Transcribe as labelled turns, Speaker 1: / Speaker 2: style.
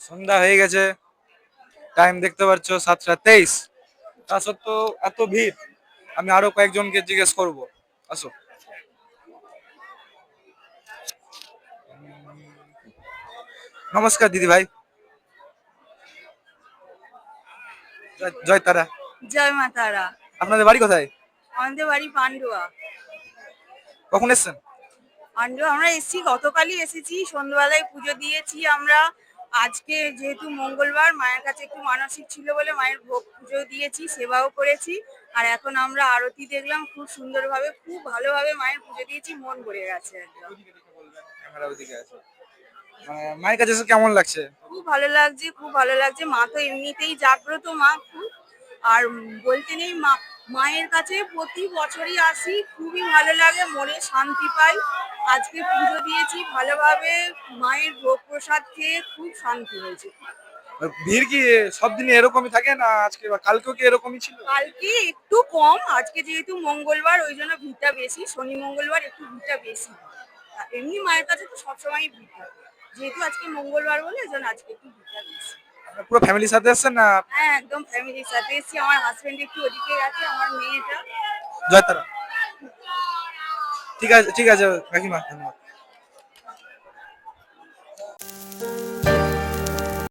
Speaker 1: সন্ধ্যা হয়ে গেছে, টাইম দেখতে পাচ্ছ 7:23। তা সত্ত্বেও এত ভিড়, আমি আরো কয়েকজনকে জিজ্ঞেস করব। আসো। নমস্কার দিদি ভাই। জয় তারা।
Speaker 2: জয় মা তারা।
Speaker 1: আপনাদের বাড়ি কোথায়?
Speaker 2: আমাদের বাড়ি পান্ডুয়া।
Speaker 1: কখন এসছেন?
Speaker 2: পান্ডুয়া আমরা এসেছি, গতকালই এসেছি, সন্ধ্যাবেলায় পুজো দিয়েছি আমরা। আজকে যেহেতু মঙ্গলবার, মায়ের কাছে একটু মানসিক ছিল বলে মায়ের ভোগ পুজো দিয়েছি, সেবাও করেছি। আর এখন আমরা আরতি দেখলাম, খুব সুন্দরভাবে, খুব ভালোভাবে মায়ের পুজো দিয়েছি, মন ভরে গেছে একদম।
Speaker 1: ক্যামেরা ওদিকে আছে। মানে মায়ের কাছে এসে কেমন লাগছে?
Speaker 2: খুব ভালো লাগছে, খুব ভালো লাগছে। মা তো এমনিতেই জাগ্রত মা খুব। আর বলতে নেই, মায়ের কাছে প্রতি বছরই আসি, খুবই ভালো লাগে, মনে শান্তি পাই। আজকে পুজো দিয়েছি ভালোভাবে, মায়ের ভোগ প্রসাদ খেয়ে খুব শান্তি হয়েছে।
Speaker 1: ভিড় কি সব দিনই এরকমই থাকে, না আজকে বা কালকেও কি এরকমই ছিল?
Speaker 2: কালকে একটু কম, আজকে যেহেতু মঙ্গলবার ওই জন্য ভিড়টা বেশি। শনি মঙ্গলবার একটু ভিড়টা বেশি। আর এমনি মায়ের কাছে তো সবসময়ই ভিড় থাকে, যেহেতু আজকে মঙ্গলবার বলে ওই জন্য আজকে একটু ভিড়টা বেশি।
Speaker 1: আপনারা পুরো ফ্যামিলির সাথে এসেছেন না?
Speaker 2: হ্যাঁ, একদম ফ্যামিলির সাথে এসেছি। আমার হাজবেন্ড একটু ওদিকে আছে, আমার মেয়েটা।
Speaker 1: জয় তারা। ঠিক আছে, ঠিক আছে কাকিমা, ধন্যবাদ।